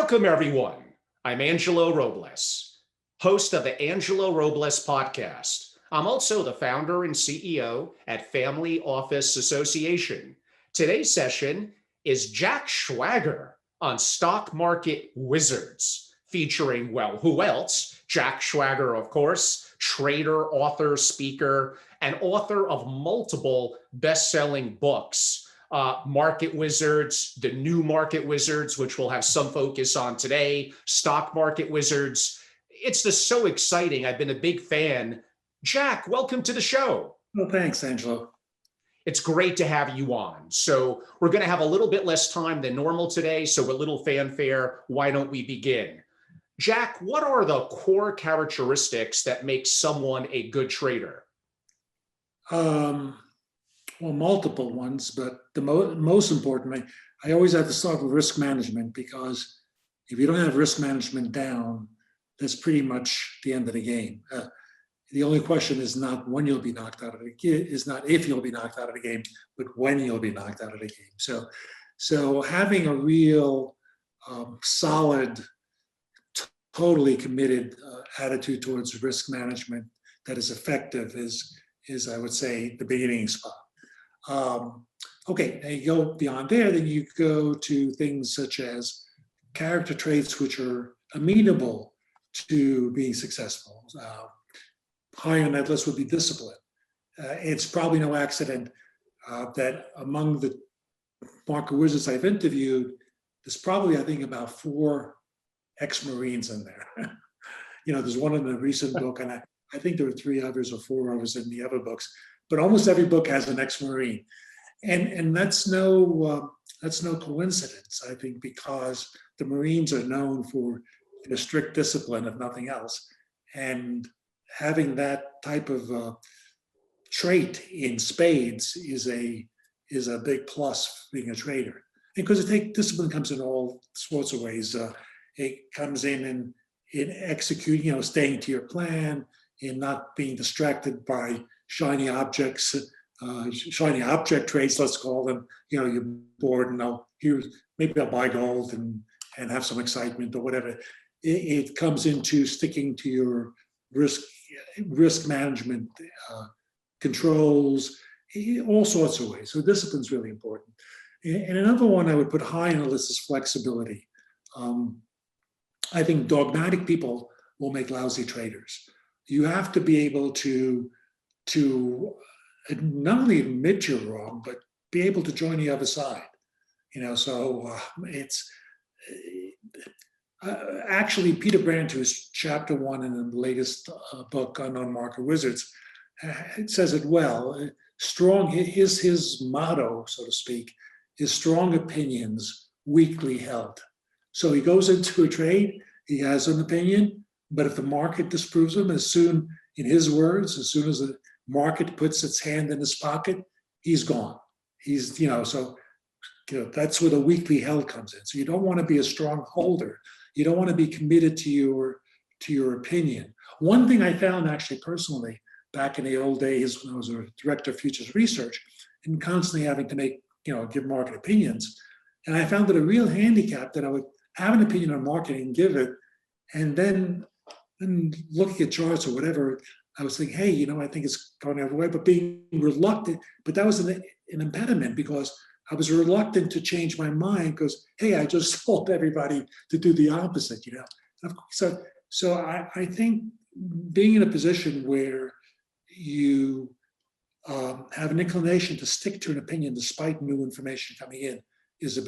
Welcome, everyone. I'm Angelo Robles, host of the Angelo Robles podcast. I'm also the founder and CEO at Family Office Association. Today's session is Jack Schwager on Stock Market Wizards, featuring, well, who else? Jack Schwager, of course, trader, author, speaker, and author of multiple best-selling books. Market Wizards, the new Market Wizards, which we'll have some focus on today, Stock Market Wizards. It's just so exciting. I've been a big fan. Jack, welcome to the show. Well, thanks, Angelo. It's great to have you on. So we're going to have a little bit less time than normal today. So a little fanfare. Why don't we begin? Jack, what are the core characteristics that make someone a good trader? Well, multiple ones, but the most important, I always have to start with risk management, because if you don't have risk management down, that's pretty much the end of the game. The only question is not when you'll be knocked out of the game, is not if you'll be knocked out of the game, but when you'll be knocked out of the game. So having a real solid, totally committed attitude towards risk management that is effective is I would say the beginning spot. Okay, now you go beyond there, then you go to things such as character traits which are amenable to being successful. High on that list would be discipline. It's probably no accident that among the market wizards I've interviewed, there's probably, I think, about 4 ex-Marines in there. There's one in the recent book, and I think there were 3 others or 4 others in the other books. But almost every book has an ex-Marine, and that's no coincidence. I think because the Marines are known for strict discipline, if nothing else, and having that type of trait in spades is a big plus for being a trader. And because discipline comes in all sorts of ways. It comes in executing, staying to your plan, in not being distracted by shiny objects, shiny object trades, let's call them. You're bored and maybe I'll buy gold and have some excitement or whatever. It comes into sticking to your risk management controls, all sorts of ways. So discipline's really important. And another one I would put high on the list is flexibility. I think dogmatic people will make lousy traders. You have to be able to not only admit you're wrong, but be able to join the other side. It's actually Peter Brandt, who's chapter 1 in the latest book on Market Wizards, it says it well. His motto, so to speak, is strong opinions weakly held. So he goes into a trade, he has an opinion, but if the market disproves him, in his words, as soon as the market puts its hand in his pocket, he's gone. That's where the weakly held comes in. So you don't want to be a strong holder. You don't want to be committed to your opinion. One thing I found actually personally back in the old days when I was a director of futures research and constantly having to give market opinions, and I found it a real handicap that I would have an opinion on market and give it, and then looking at charts or whatever, I was thinking, hey, I think it's going the other way, but being reluctant, but that was an impediment because I was reluctant to change my mind because, hey, I just told everybody to do the opposite, So I think being in a position where you have an inclination to stick to an opinion despite new information coming in is a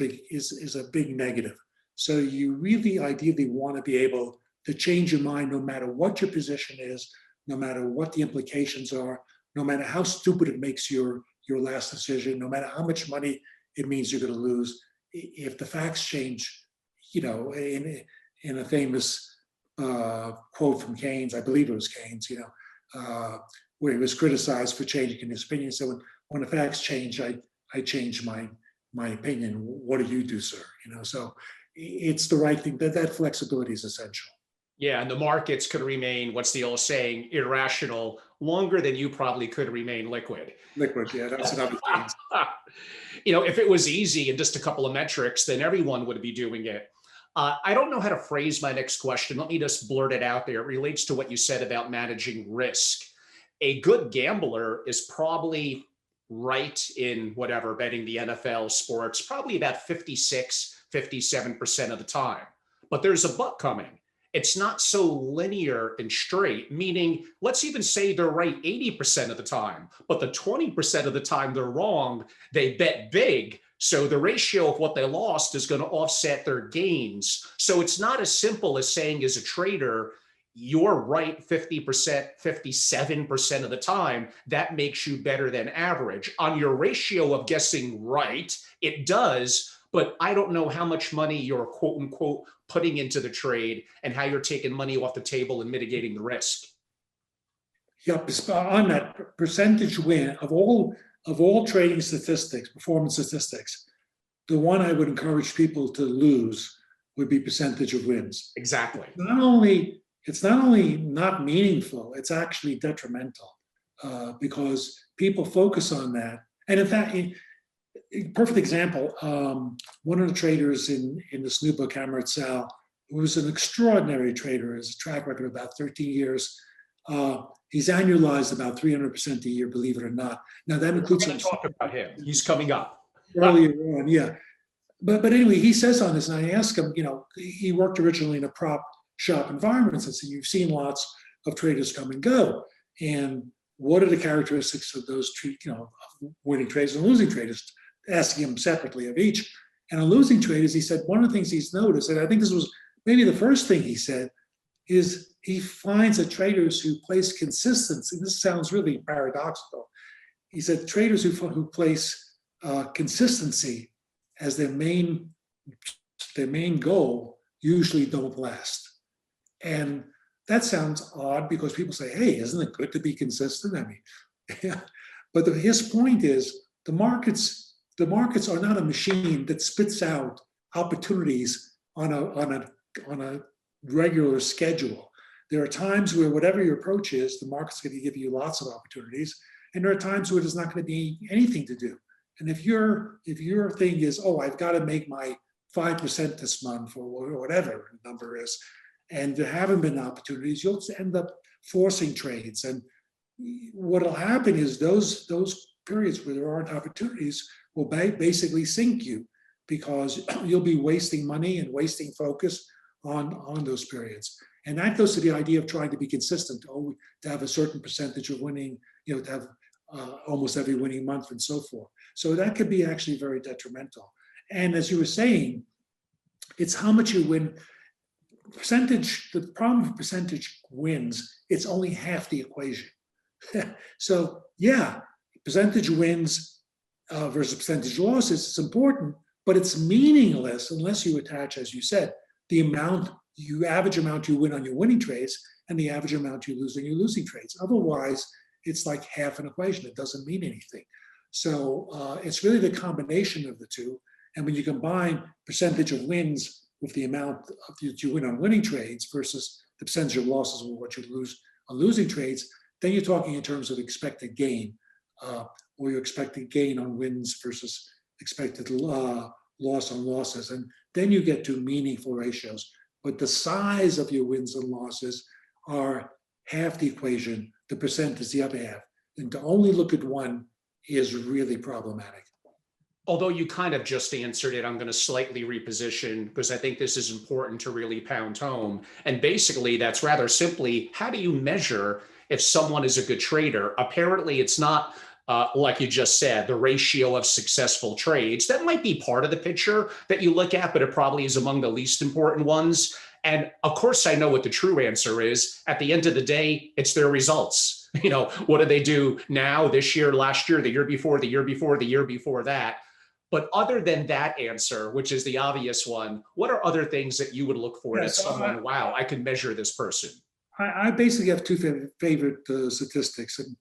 big negative. So you really ideally want to be able to change your mind no matter what your position is, no matter what the implications are, no matter how stupid it makes your last decision, no matter how much money it means you're going to lose. If the facts change, in a famous quote from Keynes, I believe it was Keynes, where he was criticized for changing his opinion. So when the facts change, I change my opinion. What do you do, sir? So it's the right thing. That flexibility is essential. Yeah, and the markets could remain, what's the old saying, irrational longer than you probably could remain liquid. Liquid, yeah, that's another thing. If it was easy and just a couple of metrics, then everyone would be doing it. I don't know how to phrase my next question. Let me just blurt it out there. It relates to what you said about managing risk. A good gambler is probably right in whatever, betting the NFL, sports, probably about 56, 57% of the time. But there's a but coming. It's not so linear and straight, meaning let's even say they're right 80% of the time, but the 20% of the time they're wrong, they bet big. So the ratio of what they lost is going to offset their gains. So it's not as simple as saying, as a trader, you're right 50%, 57% of the time. That makes you better than average. On your ratio of guessing right, it does, but I don't know how much money you're quote unquote putting into the trade and how you're taking money off the table and mitigating the risk. Yep, on that percentage win of all trading statistics, performance statistics, the one I would encourage people to lose would be percentage of wins. Exactly. It's not only not meaningful, it's actually detrimental because people focus on that. And in fact, perfect example, one of the traders in this new book, Hammer Sal, who was an extraordinary trader, has a track record of about 13 years. He's annualized about 300% a year, believe it or not. Now that includes some talk about him. He's coming up earlier on, yeah. But anyway, he says on this, and I asked him, he worked originally in a prop shop environment. And so you've seen lots of traders come and go. And what are the characteristics of those, winning traders and losing traders? Asking him separately of each. And on losing traders, he said one of the things he's noticed, and I think this was maybe the first thing he said, is he finds that traders who place consistency, this sounds really paradoxical. He said traders who place consistency as their main goal usually don't last. And that sounds odd because people say, hey, isn't it good to be consistent? I mean, yeah. But his point is the markets are not a machine that spits out opportunities on a regular schedule. There are times where whatever your approach is, the market's going to give you lots of opportunities, and there are times where there's not going to be anything to do. And if your thing is, oh, I've got to make my 5% this month or whatever the number is, and there haven't been opportunities, you'll end up forcing trades. And what'll happen is those periods where there aren't opportunities will basically sink you because you'll be wasting money and wasting focus on those periods. And that goes to the idea of trying to be consistent, to have a certain percentage of winning, to have almost every winning month and so forth. So that could be actually very detrimental. And as you were saying, it's how much you win. The problem with percentage wins, it's only half the equation. So yeah, percentage wins versus percentage losses is important, but it's meaningless unless you attach, as you said, the average amount you win on your winning trades and the average amount you lose on your losing trades. Otherwise, it's like half an equation. It doesn't mean anything. So it's really the combination of the two. And when you combine percentage of wins with the amount that you win on winning trades versus the percentage of losses or what you lose on losing trades, then you're talking in terms of expected gain, or your expected gain on wins versus expected loss on losses. And then you get to meaningful ratios. But the size of your wins and losses are half the equation. The percent is the other half. And to only look at one is really problematic. Although you kind of just answered it, I'm going to slightly reposition because I think this is important to really pound home. And basically, that's rather simply, how do you measure if someone is a good trader? Apparently, it's not like you just said, the ratio of successful trades. That might be part of the picture that you look at, but it probably is among the least important ones. And of course, I know what the true answer is. At the end of the day, it's their results. What do they do now, this year, last year, the year before, the year before, the year before that? But other than that answer, which is the obvious one, what are other things that you would look for in someone, wow, I can measure this person? I basically have two favorite statistics. And,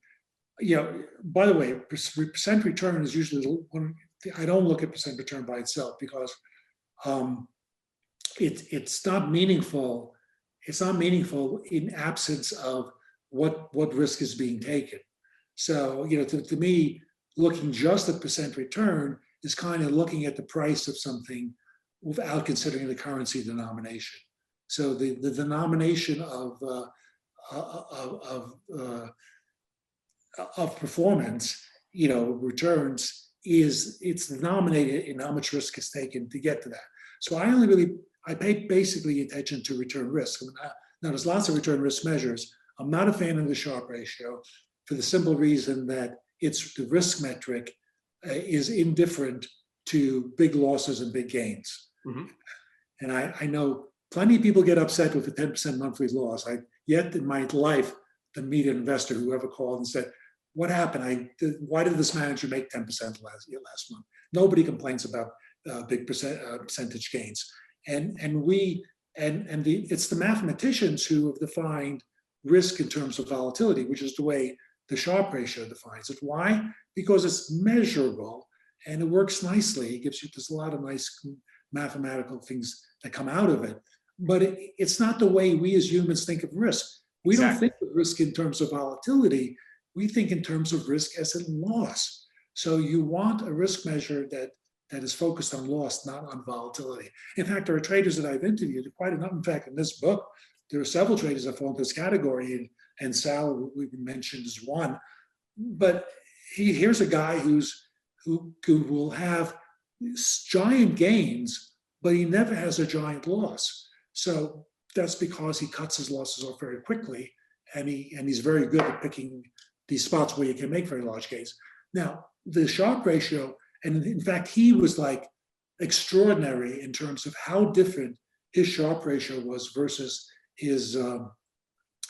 by the way, percent return is usually one. I don't look at percent return by itself because it's not meaningful. It's not meaningful in absence of what risk is being taken. So, to me, looking just at percent return is kind of looking at the price of something without considering the currency denomination. So the denomination of performance, returns, it's denominated in how much risk is taken to get to that. So I pay basically attention to return risk. Now there's lots of return risk measures. I'm not a fan of the Sharpe ratio for the simple reason that the risk metric is indifferent to big losses and big gains. Mm-hmm. And I know plenty of people get upset with a 10% monthly loss. I yet in my life to meet an investor who ever called and said, "What happened? Why did this manager make 10% last month?" Nobody complains about big percentage gains. It's the mathematicians who have defined risk in terms of volatility, which is the way the Sharpe ratio defines it. Why? Because it's measurable and it works nicely. There's a lot of nice mathematical things that come out of it, but it's not the way we as humans think of risk. We don't think of risk in terms of volatility. We think in terms of risk as a loss. So you want a risk measure that is focused on loss, not on volatility. In fact, there are traders that I've interviewed, quite enough. In fact, in this book, there are several traders that fall into this category, and Sal, we mentioned, is one. But here's a guy who will have giant gains, but he never has a giant loss. So that's because he cuts his losses off very quickly, and he's very good at picking these spots where you can make very large gains. Now, the Sharpe ratio, and in fact, he was like extraordinary in terms of how different his Sharpe ratio was versus his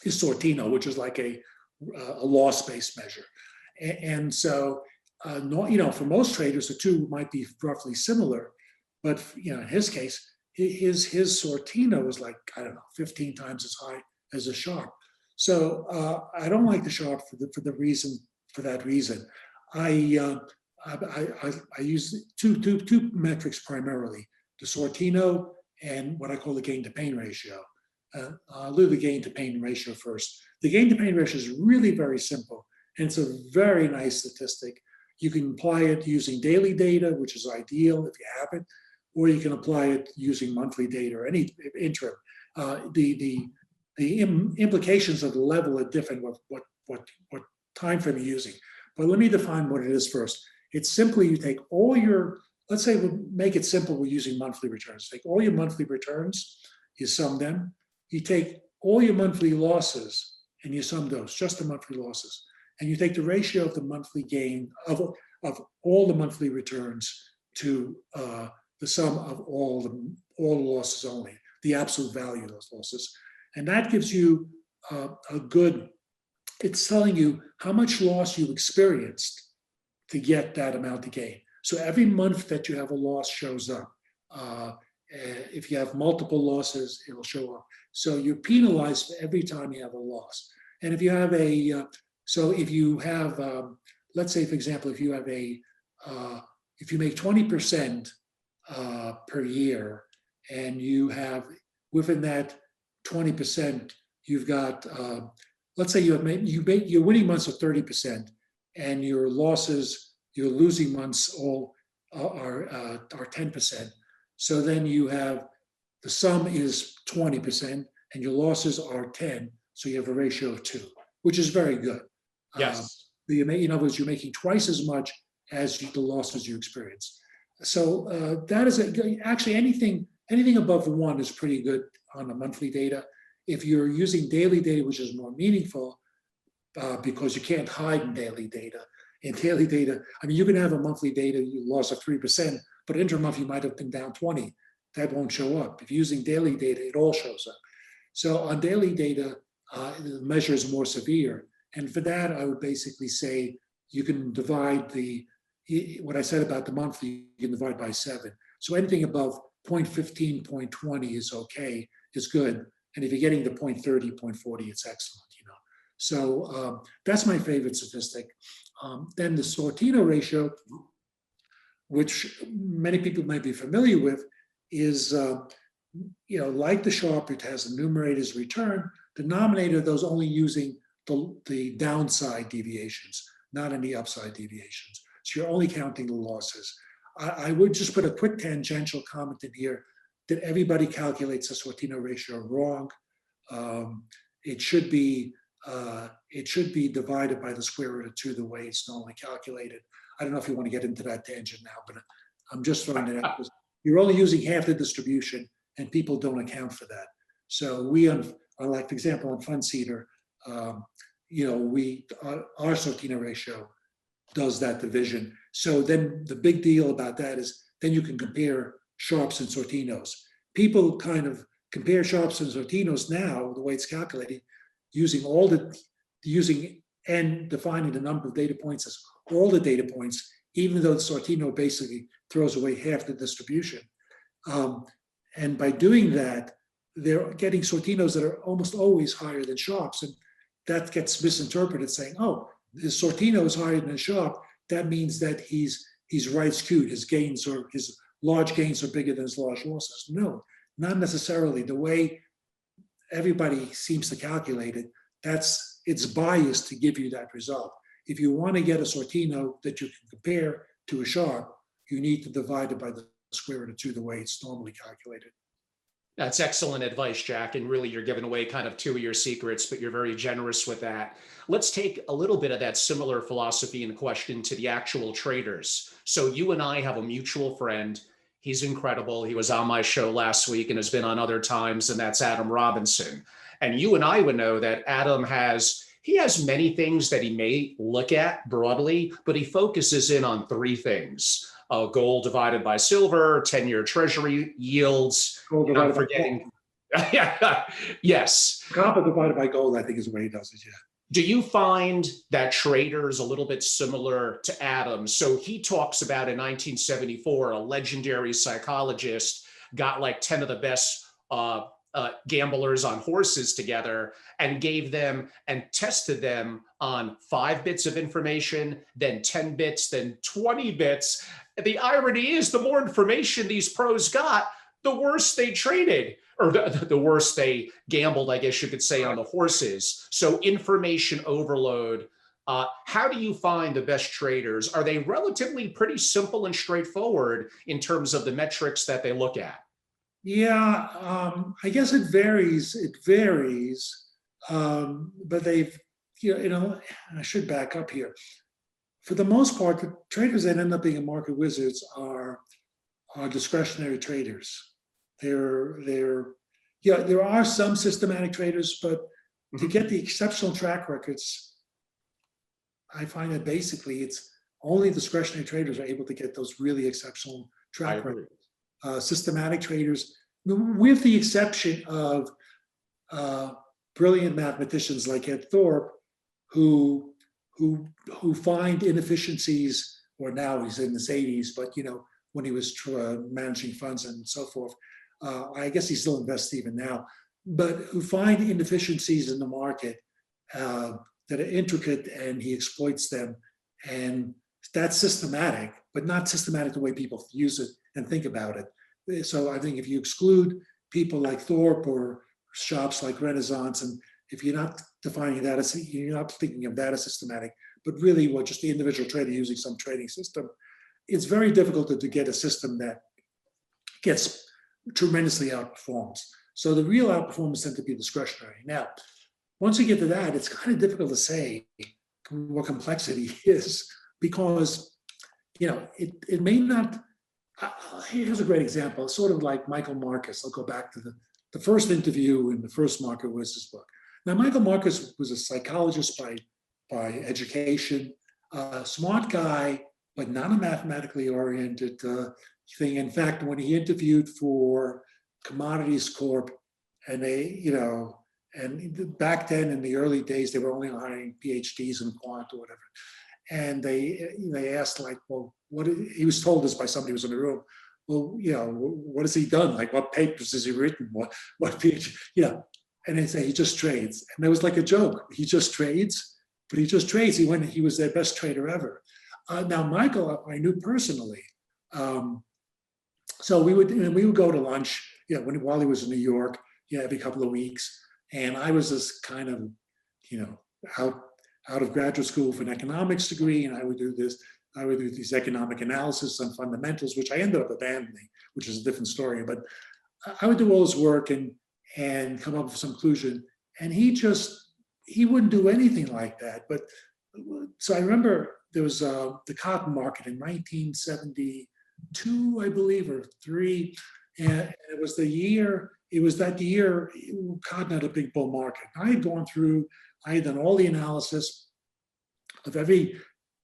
Sortino, which is like a loss-based measure. And so, for most traders, the two might be roughly similar, but in his case, his Sortino was like, I don't know, 15 times as high as a Sharpe. So I don't like the Sharpe for that reason. I use two metrics primarily: the Sortino and what I call the gain to pain ratio. I'll do the gain to pain ratio first. The gain to pain ratio is really very simple, and it's a very nice statistic. You can apply it using daily data, which is ideal if you have it, or you can apply it using monthly data or any interim. The implications of the level are different with what time frame you're using. But let me define what it is first. It's simply you take all your, let's say we'll make it simple, we're using monthly returns. Take all your monthly returns, you sum them. You take all your monthly losses and you sum those, just the monthly losses. And you take the ratio of the monthly gain of all the monthly returns to the sum of all the losses only, the absolute value of those losses. And that gives you it's telling you how much loss you experienced to get that amount of gain. So every month that you have a loss shows up. If you have multiple losses, it'll show up. So you're penalized for every time you have a loss. And if you have let's say, for example, if you make 20% per year, and you have within that 20%, you've got, let's say your winning months are 30%, and your losing months all are 10%. So then you have the sum is 20% and your losses are 10. So you have a ratio of 2, which is very good. Yes. In other words, you're making twice as much as the losses you experience. So that is actually anything above 1 is pretty good on the monthly data. If you're using daily data, which is more meaningful, because you can't hide in daily data. In daily data, you can have a monthly data loss of 3%, but inter-month you might have been down 20. That won't show up. If you're using daily data, it all shows up. So on daily data, the measure is more severe. And for that, I would basically say you can divide what I said about the monthly, you can divide by 7. So anything above 0.15, 0.20 is okay, is good. And if you're getting to 0.30, 0.40, it's excellent. So that's my favorite statistic. Then the Sortino ratio, which many people might be familiar with, is like the Sharpe, it has the numerator's return. Denominator, those only using the downside deviations, not any upside deviations. So you're only counting the losses. I would just put a quick tangential comment in here that everybody calculates the Sortino ratio wrong. It should be divided by the square root of 2 the way it's normally calculated. I don't know if you want to get into that tangent now, but I'm just throwing it out. You're only using half the distribution, and people don't account for that. So we, like for example, on Fund Seeder, our Sortino ratio does that division. So then the big deal about that is then you can compare Sharps and Sortinos. People kind of compare Sharps and Sortinos now, the way it's calculated, using n defining the number of data points as all the data points, even though the Sortino basically throws away half the distribution. And by doing that, they're getting Sortinos that are almost always higher than Sharps. And that gets misinterpreted saying, oh, his Sortino is higher than his Sharp. That means that he's right skewed. His large gains are bigger than his large losses. No, not necessarily. The way everybody seems to calculate it, it's biased to give you that result. If you want to get a Sortino that you can compare to a Sharp, you need to divide it by the square root of 2 the way it's normally calculated. That's excellent advice, Jack. And really, you're giving away kind of 2 of your secrets, but you're very generous with that. Let's take a little bit of that similar philosophy and question to the actual traders. So you and I have a mutual friend. He's incredible. He was on my show last week and has been on other times, and that's Adam Robinson. And you and I would know that Adam has many things that he may look at broadly, but he focuses in on 3 things. Gold divided by silver, 10-year treasury yields. Gold divided I'm forgetting. Yes. Copper divided by gold, I think, is the way he does it, yeah. Do you find that traders a little bit similar to Adam? So he talks about in 1974, a legendary psychologist got like 10 of the best gamblers on horses together and gave them and tested them on 5 bits of information, then 10 bits, then 20 bits. The irony is the more information these pros got, the worse they traded, or the worse they gambled, I guess you could say, on the horses. So information overload. How do you find the best traders? Are they relatively pretty simple and straightforward in terms of the metrics that they look at? Yeah, I guess it varies. But they've, I should back up here. For the most part, the traders that end up being market wizards are discretionary traders. There are some systematic traders, but to get the exceptional track records, I find that basically it's only discretionary traders are able to get those really exceptional track records. Systematic traders, with the exception of brilliant mathematicians like Ed Thorpe, who find inefficiencies, or now he's in his 80s, but when he was managing funds and so forth, I guess he still invests even now, but who find inefficiencies in the market that are intricate, and he exploits them, and that's systematic, but not systematic the way people use it and think about it. So I think if you exclude people like Thorpe or shops like Renaissance, and if you're not defining that as, you're not thinking of that as systematic, but really just the individual trader using some trading system, it's very difficult to get a system that gets tremendously outperforms. So the real outperformance tend to be discretionary. Now, once you get to that, it's kind of difficult to say what complexity is, because it may not. Here's a great example, sort of like Michael Marcus. I'll go back to the first interview in the first Market Wizards book. Now, Michael Marcus was a psychologist by education, a smart guy, but not a mathematically oriented thing. In fact, when he interviewed for Commodities Corp, and and back then in the early days, they were only hiring PhDs in quant or whatever. And they asked, like, well, he was told this by somebody who was in the room. Well, what has he done? Like, what papers has he written? What PhD? And they say he just trades. And it was like a joke. He just trades, but he just trades. He was their best trader ever. Now, Michael, I knew personally. So we would go to lunch, while he was in New York, every couple of weeks. And I was just kind of, out of graduate school for an economics degree, and I would do this. I would do these economic analysis on fundamentals, which I ended up abandoning, which is a different story. But I would do all this work and come up with some conclusion. And he wouldn't do anything like that. But so I remember there was the cotton market in 1972, I believe, or three. And it was that year cotton had a big bull market. I had done all the analysis of every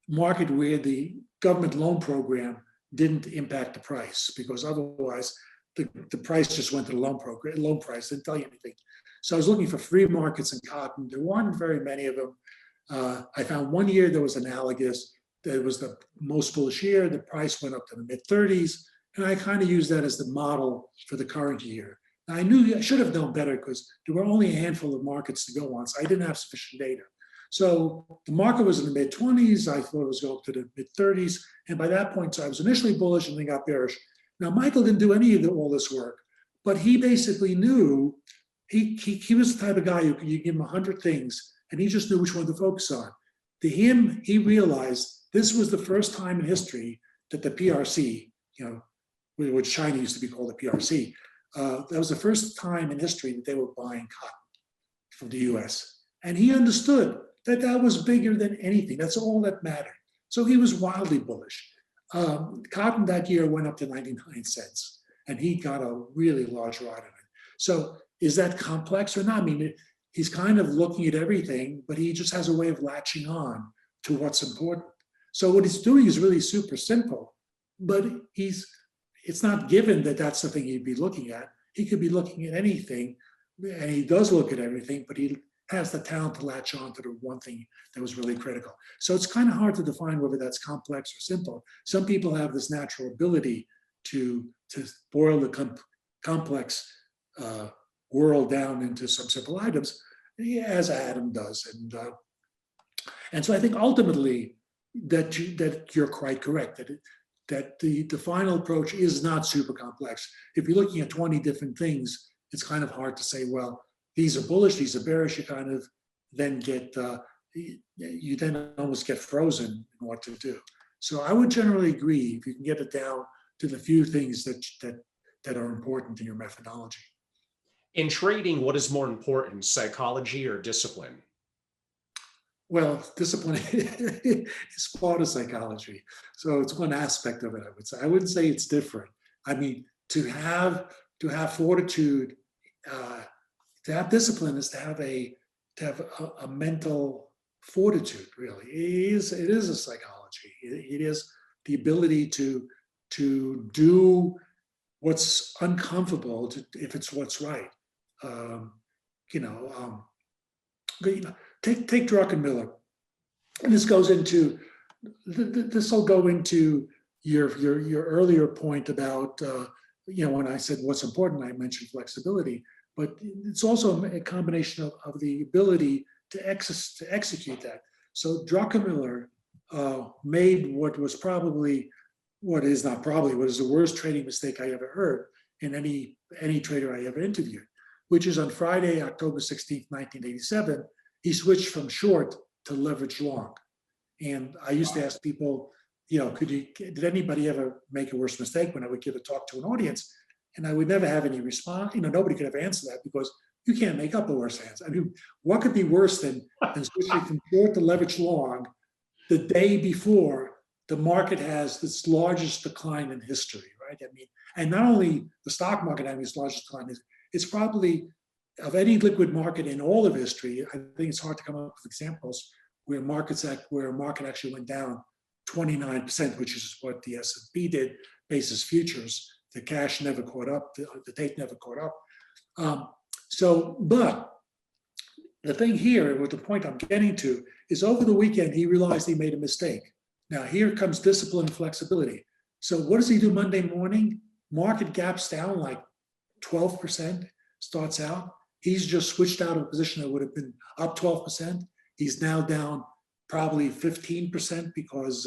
market where the government loan program didn't impact the price, because otherwise the price just went to the loan price, didn't tell you anything. So I was looking for free markets in cotton. There weren't very many of them. I found one year there was analogous. That was the most bullish year. The price went up to the mid 30s. And I kind of used that as the model for the current year. Now, I knew I should have known better because there were only a handful of markets to go on, so I didn't have sufficient data. So the market was in the mid 20s. I thought it was going up to the mid 30s. And by that point, so I was initially bullish and then got bearish. Now, Michael didn't do any of all this work, but he basically knew, he was the type of guy who you give him 100 things and he just knew which one to focus on. To him, he realized this was the first time in history that the PRC, which China used to be called the PRC, that was the first time in history that they were buying cotton from the US. And he understood that that was bigger than anything. That's all that mattered. So he was wildly bullish. Cotton that year went up to 99 cents, and he got a really large ride on it. So is that complex or not? I mean, he's kind of looking at everything, but he just has a way of latching on to what's important. So what he's doing is really super simple, but it's not given that that's the thing he'd be looking at. He could be looking at anything, and he does look at everything, but he has the talent to latch on to the one thing that was really critical. So it's kind of hard to define whether that's complex or simple. Some people have this natural ability to boil the complex world down into some simple items, as Adam does. And so I think ultimately that you're quite correct, that the final approach is not super complex. If you're looking at 20 different things, it's kind of hard to say, well, these are bullish, these are bearish. You kind of then get, you then almost get frozen in what to do. So I would generally agree if you can get it down to the few things that are important in your methodology. In trading, what is more important, psychology or discipline? Well, discipline is part of psychology. So it's one aspect of it, I would say. I wouldn't say it's different. I mean, to have fortitude, to have discipline is to have a mental fortitude, really. It is a psychology. It is the ability to do what's uncomfortable if it's what's right. Take Druckenmiller, and this goes into this will go into your earlier point about when I said what's important, I mentioned flexibility, but it's also a combination of the ability to execute that. So Druckenmiller made what is the worst trading mistake I ever heard in any trader I ever interviewed, which is on Friday, October 16th, 1987, he switched from short to leverage long. And I used to ask people, did anybody ever make a worse mistake when I would give a talk to an audience? And I would never have any response. Nobody could ever answer that because you can't make up a worse answer. I mean, what could be worse than switching from short to leverage long the day before the market has its largest decline in history, right? I mean, and not only the stock market having its largest decline, it's probably of any liquid market in all of history. I think it's hard to come up with examples where a market actually went down 29%, which is what the S&P did, basis futures. The cash never caught up, the tape never caught up. But the thing here, what the point I'm getting to, is over the weekend, he realized he made a mistake. Now, here comes discipline and flexibility. So what does he do Monday morning? Market gaps down like 12%, starts out. He's just switched out of a position that would have been up 12%. He's now down probably 15% because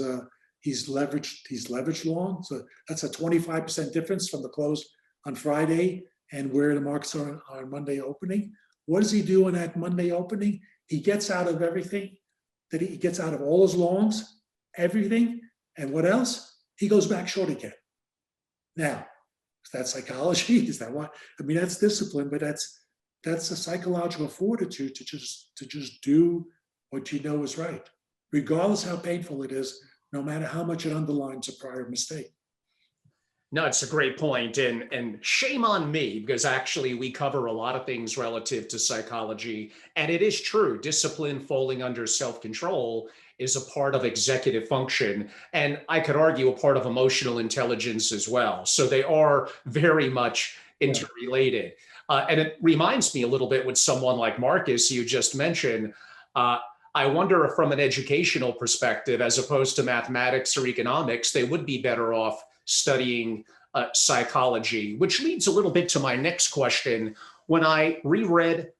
he's leveraged long. So that's a 25% difference from the close on Friday and where the markets are on Monday opening. What does he do on that Monday opening? He gets out of everything, he gets out of all his longs, everything, And what else? He goes back short again. Now, is that psychology? Is that what? I mean, that's discipline, but that's a psychological fortitude to just do what you know is right, regardless how painful it is, no matter how much it underlines a prior mistake. No, it's a great point, and shame on me, because actually we cover a lot of things relative to psychology, and it is true, discipline falling under self-control is a part of executive function, and I could argue a part of emotional intelligence as well. So they are very much interrelated. And it reminds me a little bit with someone like Marcus, you just mentioned. I wonder if from an educational perspective, as opposed to mathematics or economics, they would be better off studying psychology, which leads a little bit to my next question. When I reread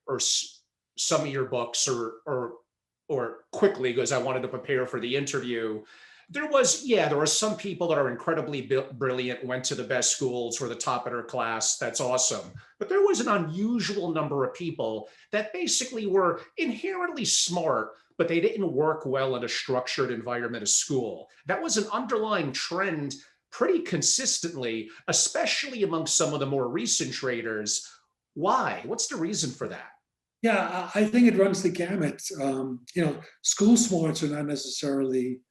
some of your books or quickly, because I wanted to prepare for the interview, there were some people that are incredibly brilliant, went to the best schools, were the top of their class. That's awesome. But there was an unusual number of people that basically were inherently smart, but they didn't work well in a structured environment of school. That was an underlying trend pretty consistently, especially among some of the more recent traders. Why? What's the reason for that? Yeah, I think it runs the gamut. School smarts are not necessarily,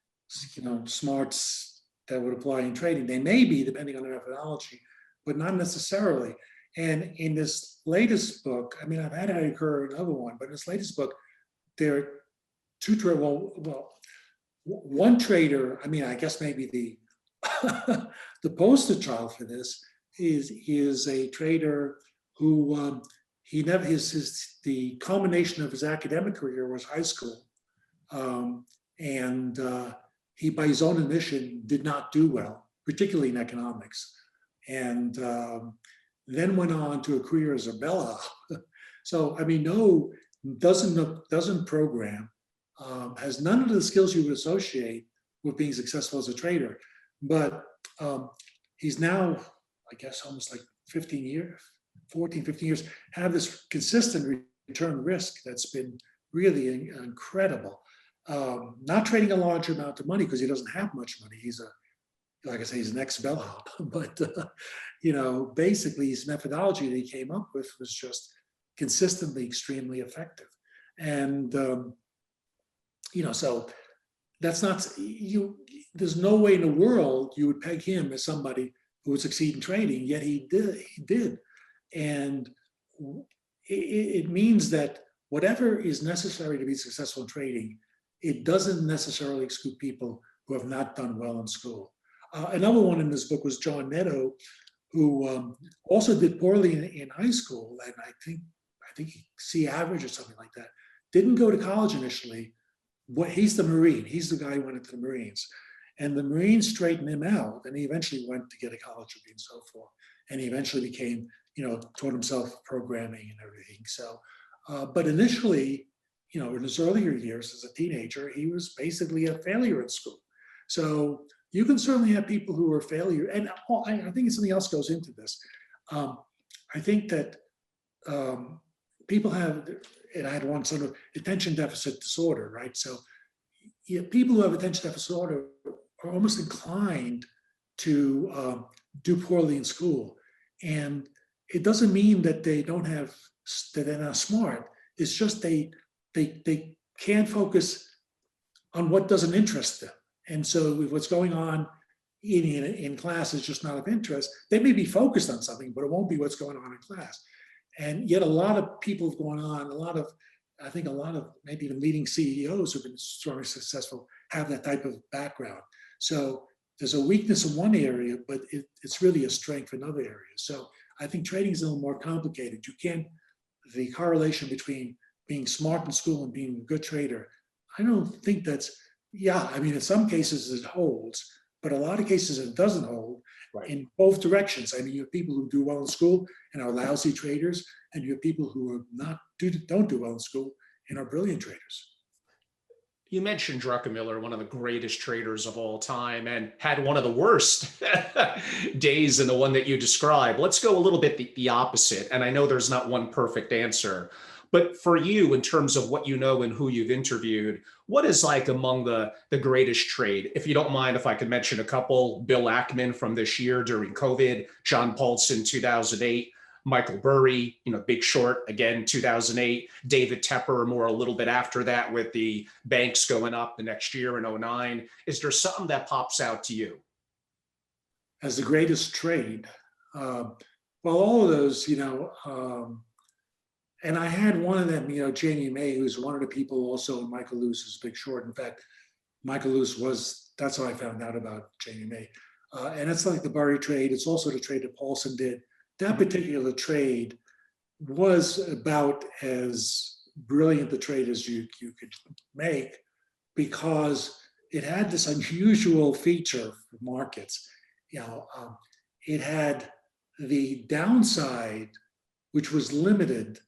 smarts that would apply in trading. They may be, depending on the methodology, but not necessarily. And in this latest book, I mean, I've had it occur in another one, but in this latest book, there are two traders. One trader, I mean, I guess maybe the the poster child for this is a trader who he never the culmination of his academic career was high school, and he, by his own admission, did not do well, particularly in economics, and then went on to a career as a bellhop. So I mean, doesn't program, has none of the skills you would associate with being successful as a trader. But he's now, I guess, almost like 15 years, 14, 15 years, have this consistent return risk that's been really incredible. Not trading a large amount of money because he doesn't have much money. Like I say, he's an ex-bellhop. But, basically his methodology that he came up with was just consistently extremely effective. And, so that's not, there's no way in the world you would peg him as somebody who would succeed in trading, yet he did. And it means that whatever is necessary to be successful in trading, it doesn't necessarily exclude people who have not done well in school. Another one in this book was John Netto, who also did poorly in high school, and I think he C average or something like that. Didn't go to college initially. He's the Marine. He's the guy who went into the Marines. And the Marines straightened him out, and he eventually went to get a college degree and so forth. And he eventually became, taught himself programming and everything. So, but initially, in his earlier years as a teenager, he was basically a failure in school. So you can certainly have people who are failure. And I think something else goes into this. I think that people have, and I had one sort of attention deficit disorder, right? So people who have attention deficit disorder are almost inclined to do poorly in school. And it doesn't mean that they that they're not smart. It's just they can't focus on what doesn't interest them. And so if what's going on in class is just not of interest, they may be focused on something, but it won't be what's going on in class. And yet a lot of people have gone on, I think a lot of maybe even leading CEOs who've been strongly successful have that type of background. So there's a weakness in one area, but it's really a strength in other areas. So I think trading is a little more complicated. The correlation between being smart in school and being a good trader, I don't think in some cases it holds, but a lot of cases it doesn't hold. Right. In both directions. I mean, you have people who do well in school and are lousy traders, and you have people who are don't do well in school and are brilliant traders. You mentioned Druckenmiller, one of the greatest traders of all time, and had one of the worst days in the one that you described. Let's go a little bit the opposite. And I know there's not one perfect answer, But for you, in terms of what you know and who you've interviewed, what is like among the greatest trade? If you don't mind, if I could mention a couple: Bill Ackman from this year during COVID, John Paulson, 2008, Michael Burry, Big Short, again, 2008, David Tepper, more a little bit after that with the banks going up the next year in '09. Is there something that pops out to you? As the greatest trade, well, all of those, and I had one of them, Jamie May, who's one of the people also in Michael Lewis's Big Short. In fact, Michael Lewis that's how I found out about Jamie May. And it's like the Burry trade. It's also the trade that Paulson did. That particular trade was about as brilliant a trade as you could make, because it had this unusual feature for markets. It had the downside, which was limited.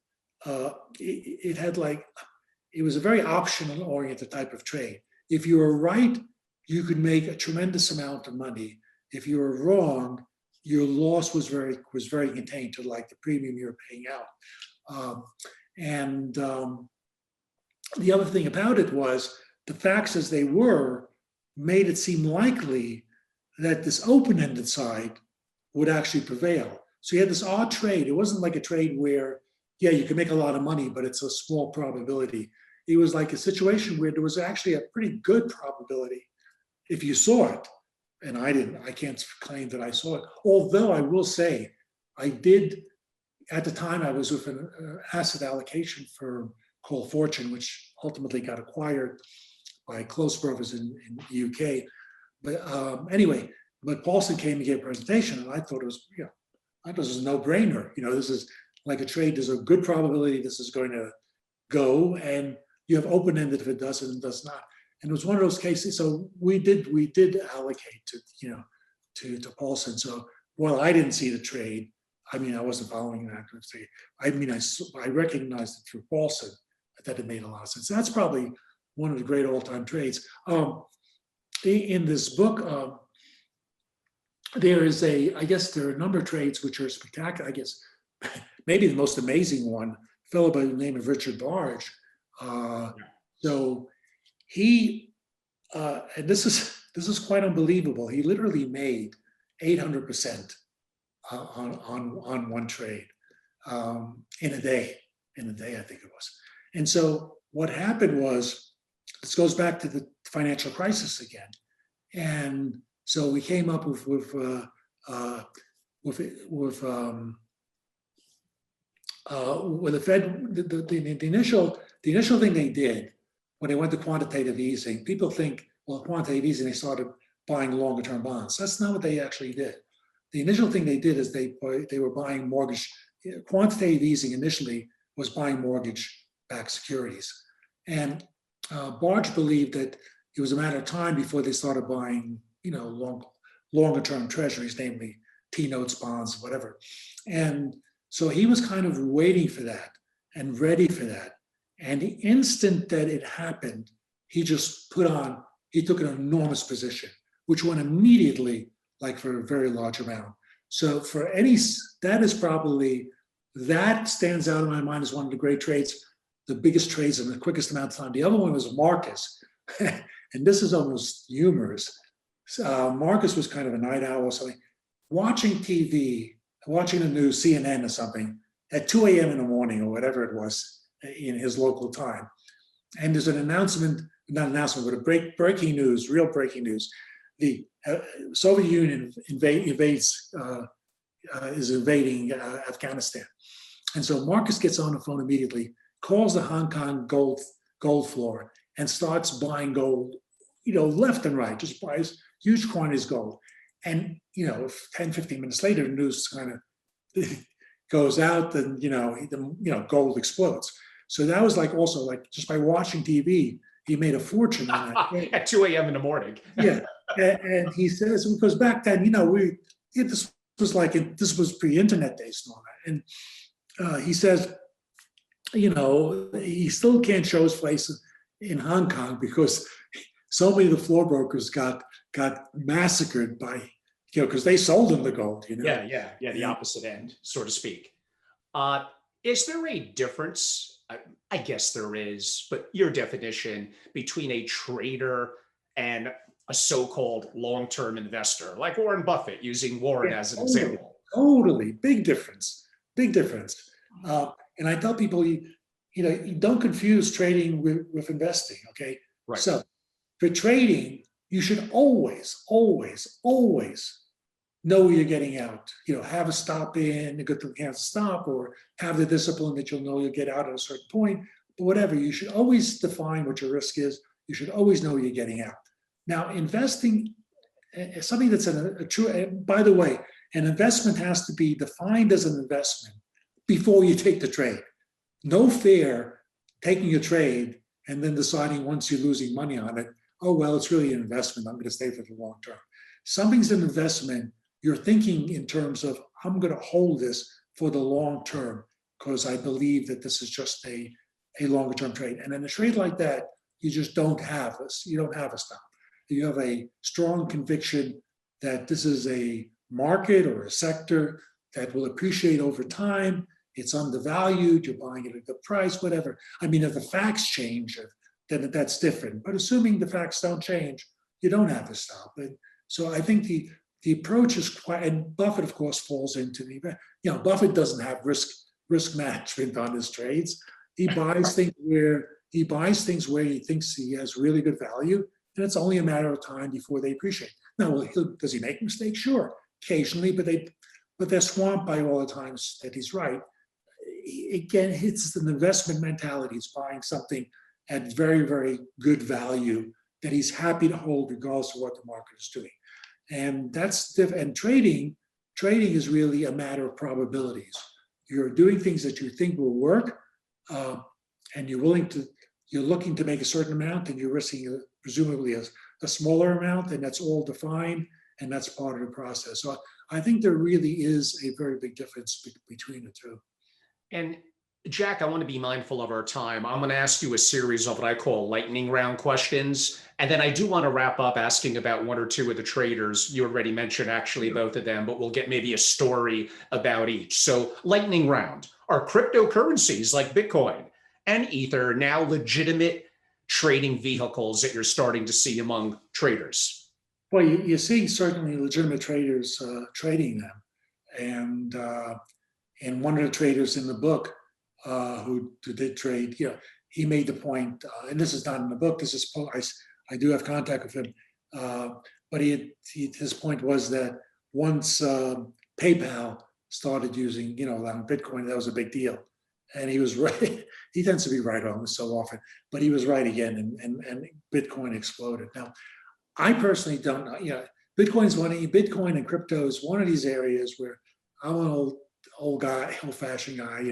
It was a very optional oriented type of trade. If you were right, you could make a tremendous amount of money. If you were wrong, your loss was very contained to like the premium you were paying out. The other thing about it was the facts as they were made it seem likely that this open-ended side would actually prevail. So you had this odd trade. It wasn't like a trade where, yeah, you can make a lot of money, but it's a small probability. It was like a situation where there was actually a pretty good probability if you saw it. And I can't claim that I saw it. Although I will say, I did, at the time I was with an asset allocation firm called Fortune, which ultimately got acquired by Close Brothers in the UK. But anyway, but Paulson came to give a presentation, and I thought it was, this is a no-brainer. This is like a trade. There's a good probability this is going to go, and you have open-ended if it does and does not. And it was one of those cases. So we did allocate to Paulson. So while I didn't see the trade, I wasn't following that trade. I recognized it through Paulson that it made a lot of sense. That's probably one of the great all-time trades. In this book, there are a number of trades which are spectacular. I guess maybe the most amazing one, a fellow by the name of Richard Barge. So he, and this is quite unbelievable. He literally made 800% on one trade in a day. I think it was. And so what happened was, this goes back to the financial crisis again. And so we came up with the Fed. The initial thing they did when they went to quantitative easing, people think, well, quantitative easing, they started buying longer term bonds. That's not what they actually did. The initial thing they did is they were buying mortgage. Quantitative easing initially was buying mortgage-backed securities. And Barge believed that it was a matter of time before they started buying, longer term treasuries, namely T-notes, bonds, whatever. And so he was kind of waiting for that and ready for that. And the instant that it happened, he took an enormous position, which went immediately, like for a very large amount. So that stands out in my mind as one of the great trades, the biggest trades in the quickest amount of time. The other one was Marcus. And this is almost humorous. Marcus was kind of a night owl or something, watching TV, watching the news, CNN or something, at 2 a.m. in the morning or whatever it was in his local time. And there's an announcement, not announcement, but breaking news, real breaking news. The Soviet Union is invading Afghanistan. And so Marcus gets on the phone immediately, calls the Hong Kong gold floor, and starts buying gold, left and right, just buys huge quantities of gold. And, 10, 15 minutes later, the news kind of goes out and, gold explodes. So that was also just by watching TV, he made a fortune on that. At 2 a.m. in the morning. Yeah. And he says, because back then, this was pre-internet days and all that. And he says, he still can't show his place in Hong Kong because so many of the floor brokers got massacred by, because they sold him the gold. Yeah, the opposite end, so to speak. Is there a difference? I guess there is, but your definition between a trader and a so-called long-term investor, like Warren Buffett, using Warren Yeah, as an totally, example. totally. Big difference. Big difference. And I tell people, you don't confuse trading with investing. Okay. Right. So for trading, you should always, always, always know where you're getting out. Have a stop in, a good chance to stop, or have the discipline that you'll know you'll get out at a certain point. But whatever, you should always define what your risk is. You should always know where you're getting out. Now, investing is something that's a true, by the way, an investment has to be defined as an investment before you take the trade. No fair taking a trade and then deciding once you're losing money on it, oh, well, it's really an investment. I'm going to stay for the long term. Something's an investment. You're thinking in terms of, I'm going to hold this for the long term because I believe that this is just a longer term trade. And in a trade like that, you just don't have this. You don't have a stop. You have a strong conviction that this is a market or a sector that will appreciate over time. It's undervalued. You're buying it at a good price, whatever. I mean, if the facts change, then that's different. But assuming the facts don't change, you don't have a stop. And so I think the approach is quite, and Buffett, of course, falls into Buffett doesn't have risk management on his trades. He buys things where he thinks he has really good value, and it's only a matter of time before they appreciate. Now, does he make mistakes? Sure, occasionally, but they're swamped by all the times that he's right. Again, it's an investment mentality. He's buying something at very, very good value that he's happy to hold regardless of what the market is doing. And that's different. And trading is really a matter of probabilities. You're doing things that you think will work, and you're looking to make a certain amount, and you're risking presumably a smaller amount, and that's all defined, and that's part of the process. So I think there really is a very big difference between the two. And Jack, I want to be mindful of our time. I'm going to ask you a series of what I call lightning round questions. And then I do want to wrap up asking about one or two of the traders. You already mentioned actually both of them, but we'll get maybe a story about each. So lightning round, are cryptocurrencies like Bitcoin and Ether now legitimate trading vehicles that you're starting to see among traders? Well, you're seeing certainly legitimate traders trading them. And one of the traders in the book who did trade, he made the point, and this is not in the book, this is, I do have contact with him, but his point was that once PayPal started using, on Bitcoin, that was a big deal. And he was right. He tends to be right on this so often, but he was right again, and Bitcoin exploded. Now, I personally don't know, Bitcoin and crypto is one of these areas where I'm an old-fashioned guy,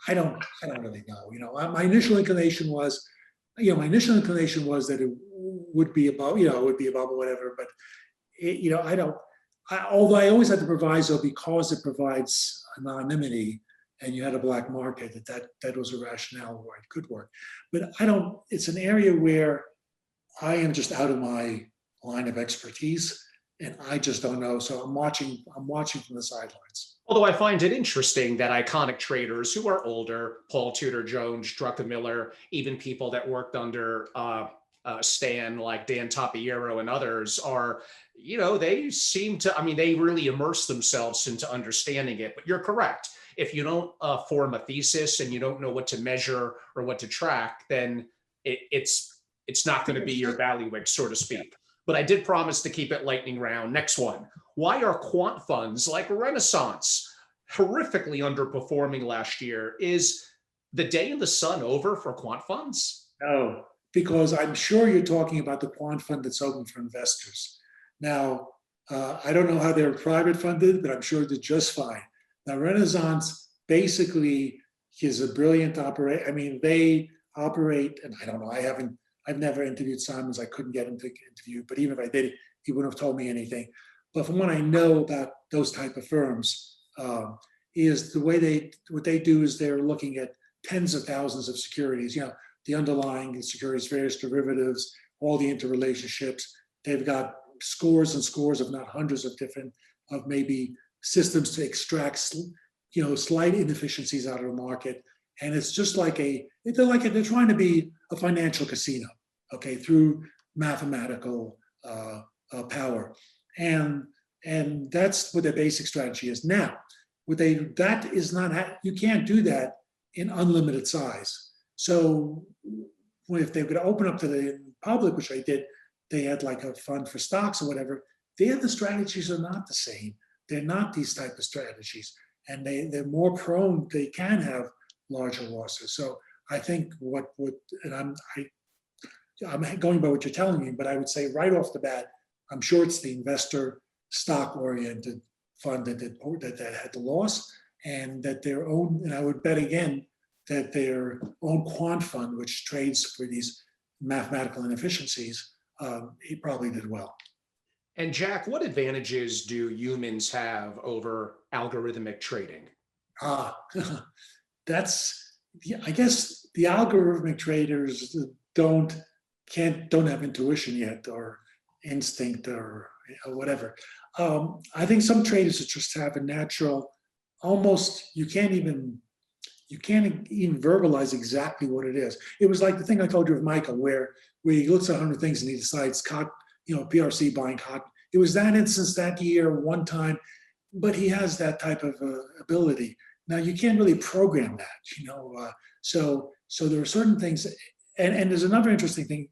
I don't really know. My initial inclination was that it would be above, it would be above or whatever. But although I always had the proviso because it provides anonymity, and you had a black market, that was a rationale where it could work. But it's an area where I am just out of my line of expertise, and I just don't know. So I'm watching from the sidelines. Although I find it interesting that iconic traders who are older, Paul Tudor Jones, Druckenmiller, even people that worked under Stan, like Dan Tapiero and others, are, they seem to, they really immerse themselves into understanding it. But you're correct. If you don't form a thesis and you don't know what to measure or what to track, then it's not going to be your bailiwick, so to speak. But I did promise to keep it lightning round. Next one. Why are quant funds like Renaissance horrifically underperforming last year? Is the day in the sun over for quant funds? No, because I'm sure you're talking about the quant fund that's open for investors. Now, I don't know how they're private funded, but I'm sure they're just fine. Now, Renaissance basically is a brilliant operator. They operate, and I don't know, I've never interviewed Simons. I couldn't get him to interview, but even if I did, he wouldn't have told me anything. But from what I know about those type of firms, is what they do is they're looking at tens of thousands of securities, the underlying securities, various derivatives, all the interrelationships. They've got scores and scores, if not hundreds of maybe systems to extract, slight inefficiencies out of the market. And it's just like they're trying to be a financial casino, okay, through mathematical power. And that's what their basic strategy is. Now, that is not, you can't do that in unlimited size. So if they would open up to the public, which they did, they had like a fund for stocks or whatever, the strategies are not the same. They're not these type of strategies. And they're more prone, they can have larger losses. So I think and I'm going by what you're telling me, but I would say right off the bat, I'm sure it's the investor stock-oriented fund that had the loss, and that their own, and I would bet again that their own quant fund, which trades for these mathematical inefficiencies, he probably did well. And Jack, what advantages do humans have over algorithmic trading? I guess the algorithmic traders don't have intuition yet, or instinct, or whatever. I think some traders just have a natural, almost you can't even verbalize exactly what it is. It was like the thing I told you with Michael, where he looks at 100 things and he decides, PRC buying cotton. It was that instance that year, one time, but he has that type of ability. Now you can't really program that, so there are certain things, and there's another interesting thing,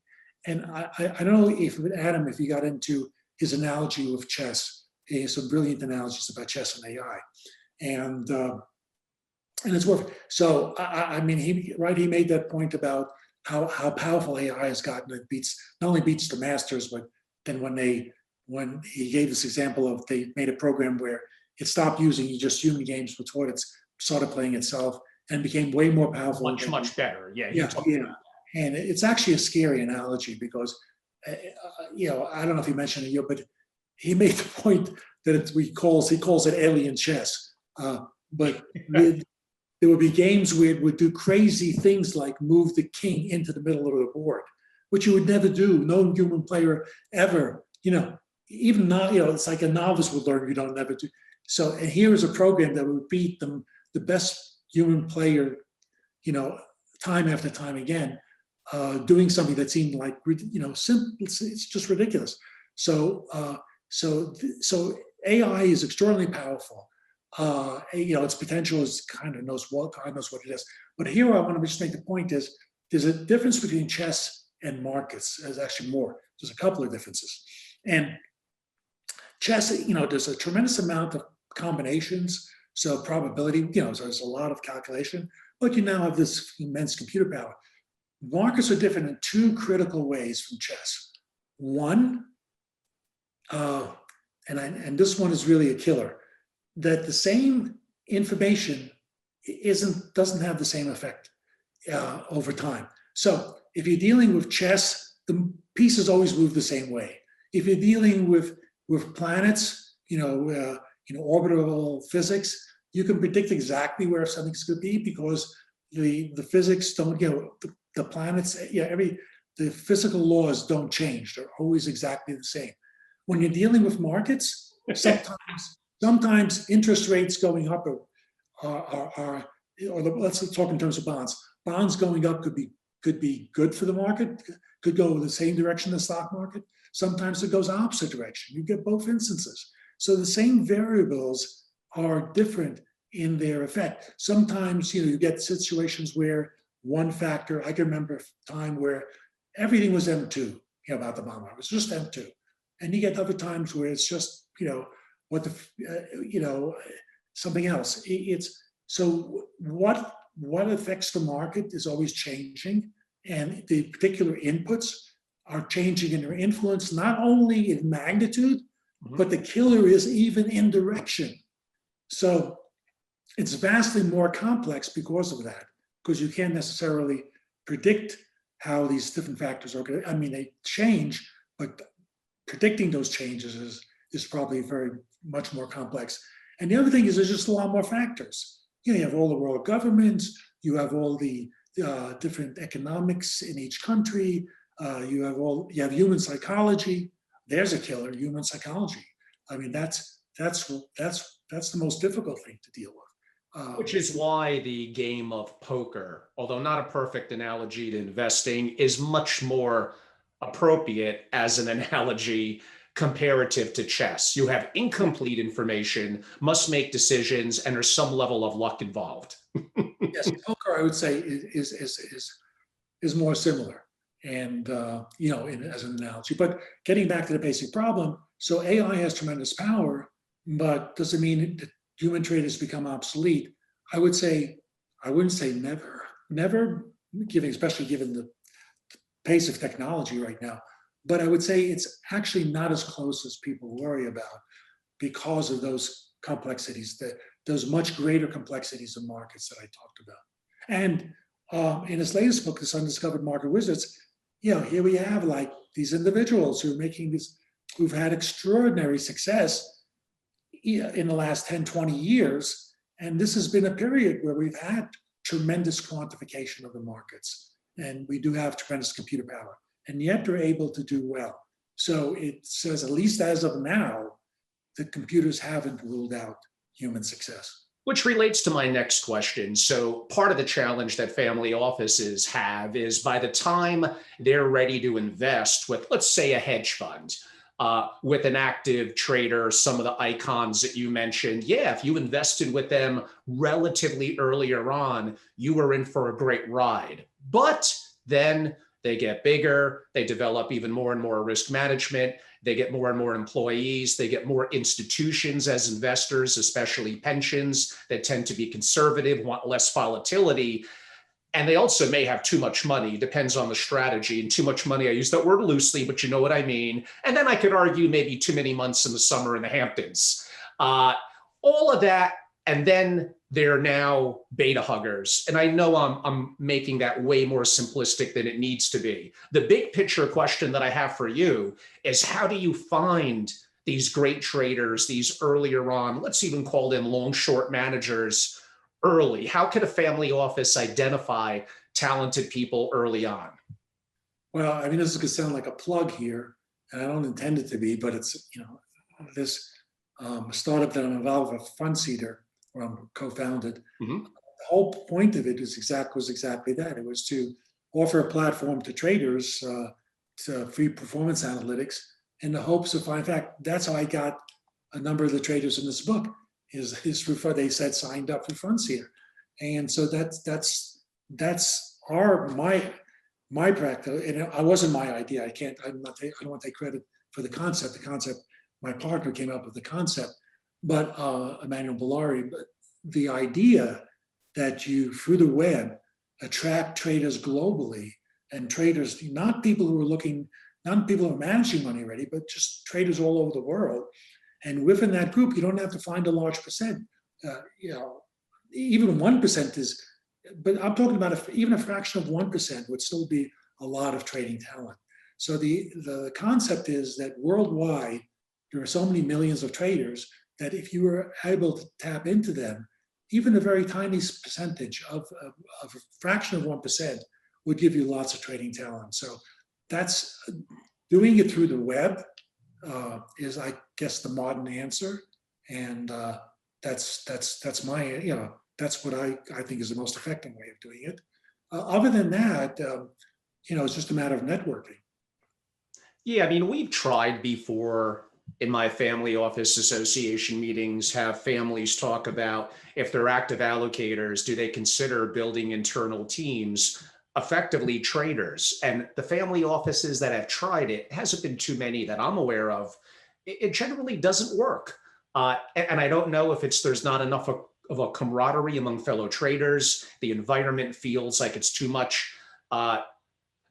and I don't know if Adam, if you got into his analogy with chess, he has some brilliant analogies about chess and AI, and it's worth it. So I mean, he made that point about how powerful AI has gotten. It not only beats the masters, but then when he gave this example of, they made a program where it stopped using just human games, but what it's started playing itself and became way more powerful. Much better. Yeah. And it's actually a scary analogy because, I don't know if he mentioned it, but he made the point that he calls it alien chess. But there would be games where it would do crazy things like move the king into the middle of the board, which you would never do. No human player ever, even not, it's like a novice would learn, you don't never do. So, and here is a program that would beat them, the best human player, time after time again, doing something that seemed like, simple. It's just ridiculous. So AI is extraordinarily powerful. Its potential is God knows what it is. But here I want to just make the point is, there's a difference between chess and markets. There's actually more. There's a couple of differences. And chess, there's a tremendous amount of combinations. So probability, there's a lot of calculation, but you now have this immense computer power. Markets are different in two critical ways from chess. One, and this one is really a killer, that the same information doesn't have the same effect over time. So if you're dealing with chess, the pieces always move the same way. If you're dealing with planets, orbital physics, you can predict exactly where something's going to be because the physics don't, the planets, the physical laws don't change. They're always exactly the same. When you're dealing with markets, sometimes interest rates going up or let's talk in terms of bonds. Bonds going up could be good for the market, could go the same direction the stock market. Sometimes it goes opposite direction. You get both instances. So the same variables are different in their effect. Sometimes, you get situations where one factor, I can remember a time where everything was M2, about the bond market. It was just M2. And you get other times where it's just, something else. It's so what affects the market is always changing, and the particular inputs are changing in their influence, not only in magnitude, but the killer is even in direction. So it's vastly more complex because of that, because you can't necessarily predict how these different factors are going to, they change, but predicting those changes is probably very much more complex. And the other thing is there's just a lot more factors. You have all the world governments, you have all the different economics in each country, you have human psychology. There's a killer, human psychology. That's the most difficult thing to deal with. Which is why the game of poker, although not a perfect analogy to investing, is much more appropriate as an analogy comparative to chess. You have incomplete information, must make decisions, and there's some level of luck involved. Yes, poker, I would say, is more similar, and as an analogy. But getting back to the basic problem, so AI has tremendous power, but does it mean that human traders become obsolete? I wouldn't say never, never, especially given the pace of technology right now. But I would say it's actually not as close as people worry about because of those complexities, those much greater complexities of markets that I talked about. And in his latest book, This Undiscovered Market Wizards, here we have like these individuals who've had extraordinary success in the last 10, 20 years. And this has been a period where we've had tremendous quantification of the markets, and we do have tremendous computer power, and yet they're able to do well. So it says, at least as of now, the computers haven't ruled out human success. Which relates to my next question. So part of the challenge that family offices have is by the time they're ready to invest with, let's say, a hedge fund, with an active trader, some of the icons that you mentioned, if you invested with them relatively earlier on, you were in for a great ride. But then they get bigger, they develop even more and more risk management, they get more and more employees, they get more institutions as investors, especially pensions that tend to be conservative, want less volatility. And they also may have too much money, depends on the strategy. And too much money, I use that word loosely, but you know what I mean. And then I could argue maybe too many months in the summer in the Hamptons. All of that, and then they're now beta huggers. And I know I'm making that way more simplistic than it needs to be. The big picture question that I have for you is, how do you find these great traders, these earlier on, let's even call them long short managers, early? How could a family office identify talented people early on? Well, I mean, this is going to sound like a plug here, and I don't intend it to be, but it's, this startup that I'm involved with, Fund Seeder, where I'm co-founded. Mm-hmm. The whole point of it was exactly that. It was to offer a platform to traders, to free performance analytics, in the hopes of, in fact, that's how I got a number of the traders in this book. They said signed up for Fund Seeder, and so that's my practice. And it wasn't my idea. I don't want to take credit for the concept. The concept, my partner came up with the concept, but Emmanuel Bellari. But the idea that you, through the web, attract traders globally, and traders, not people who are managing money already, but just traders all over the world. And within that group, you don't have to find a large percent. Even 1% is, but I'm talking about even a fraction of 1% would still be a lot of trading talent. So the concept is that worldwide, there are so many millions of traders that if you were able to tap into them, even a very tiny percentage of a fraction of 1% would give you lots of trading talent. So that's doing it through the web. Is, I guess, the modern answer, and that's my that's what I think is the most effective way of doing it. Other than that, it's just a matter of networking. Yeah, I mean, we've tried before in my family office association meetings, have families talk about, if they're active allocators, do they consider building internal teams, effectively traders? And the family offices that have tried it, hasn't been too many that I'm aware of. It generally doesn't work. And I don't know if there's not enough of a camaraderie among fellow traders. The environment feels like it's too much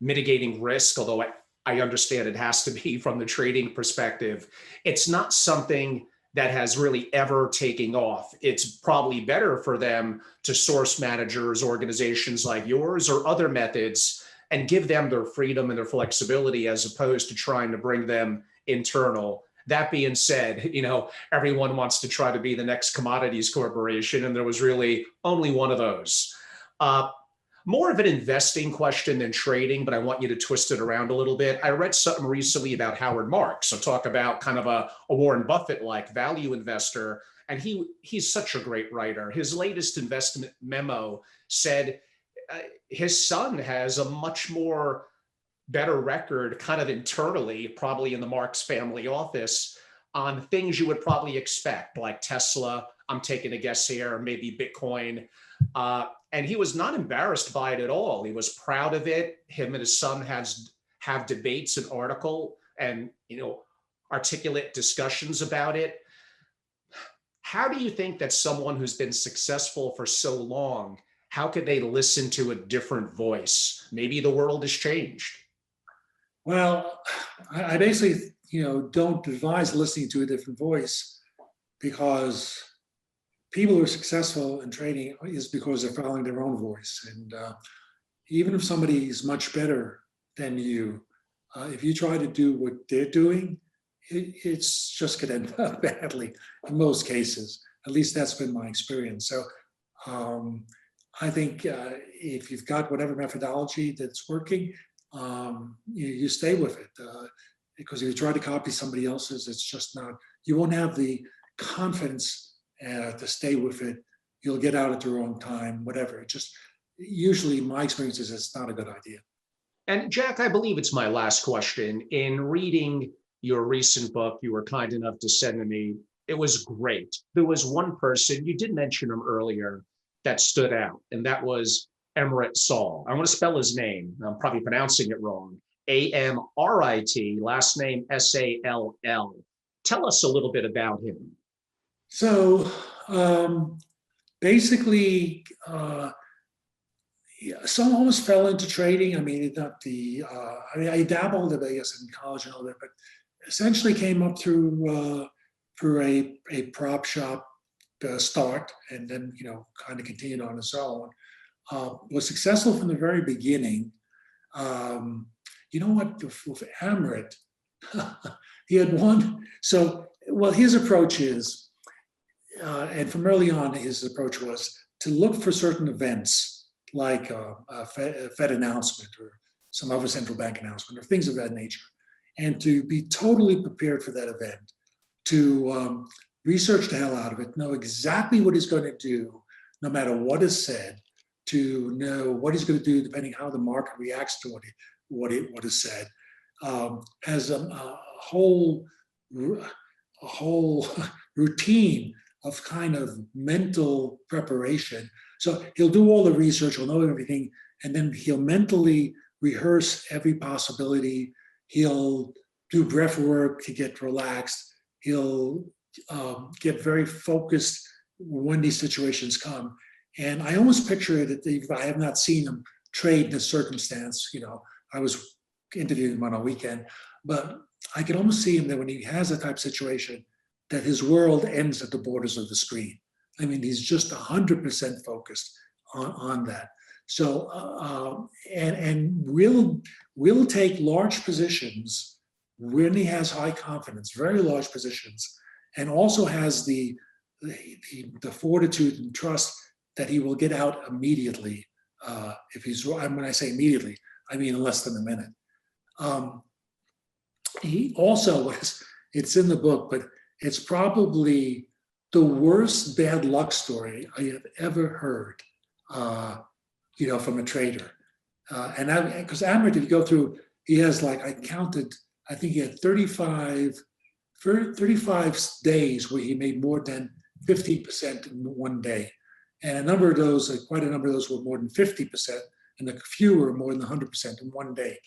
mitigating risk, although I understand it has to be from the trading perspective. It's not something that has really ever taken off. It's probably better for them to source managers, organizations like yours or other methods, and give them their freedom and their flexibility as opposed to trying to bring them internal. That being said, everyone wants to try to be the next commodities corporation, and there was really only one of those. More of an investing question than trading, but I want you to twist it around a little bit. I read something recently about Howard Marks. So talk about kind of a Warren Buffett-like value investor. And he's such a great writer. His latest investment memo said his son has a much more better record kind of internally, probably in the Marx family office, on things you would probably expect, like Tesla. I'm taking a guess here, maybe Bitcoin. And he was not embarrassed by it at all. He was proud of it. Him and his son have debates and article and, articulate discussions about it. How do you think that someone who's been successful for so long, how could they listen to a different voice? Maybe the world has changed. Well, I basically, don't advise listening to a different voice, because people who are successful in trading is because they're following their own voice. And even if somebody is much better than you, if you try to do what they're doing, it's just going to end up badly in most cases. At least that's been my experience. So I think if you've got whatever methodology that's working, you stay with it. Because if you try to copy somebody else's, it's just not, you won't have the confidence to stay with it. You'll get out at the wrong time, whatever. It just, usually my experience is it's not a good idea. And Jack, I believe it's my last question. In reading your recent book, you were kind enough to send to me, it was great. There was one person, you did mention him earlier, that stood out, and that was Emrit Saul. I want to spell his name. I'm probably pronouncing it wrong. Amrit, last name Sall. Tell us a little bit about him. So basically, some almost fell into trading. I mean, I dabbled, I guess, in college and all that, but essentially came up through a prop shop start, and then kind of continued on his own. Was successful from the very beginning. You know what? With Amrit, he had one. So, well, his approach is, and from early on, his approach was to look for certain events, like a Fed announcement or some other central bank announcement or things of that nature, and to be totally prepared for that event, to research the hell out of it, know exactly what he's going to do, no matter what is said, to know what he's going to do depending how the market reacts to what is said. Has a whole routine of kind of mental preparation. So he'll do all the research, he'll know everything, and then he'll mentally rehearse every possibility. He'll do breath work to get relaxed. He'll get very focused when these situations come. And I almost picture it, if I have not seen him trade in a circumstance, I was interviewing him on a weekend, but I can almost see him that when he has a type of situation, that his world ends at the borders of the screen. I mean, he's just 100% focused on that. So, and will take large positions when he has high confidence, very large positions, and also has the fortitude and trust that he will get out immediately if he's wrong. When I say immediately, I mean in less than a minute. He also was, it's in the book, but it's probably the worst bad luck story I have ever heard, from a trader. And because Amrit, if you go through, he has I counted, I think he had 35 days where he made more than 50% in one day. And a number of those, quite a number of those were more than 50%, and a few were more than 100% in one day.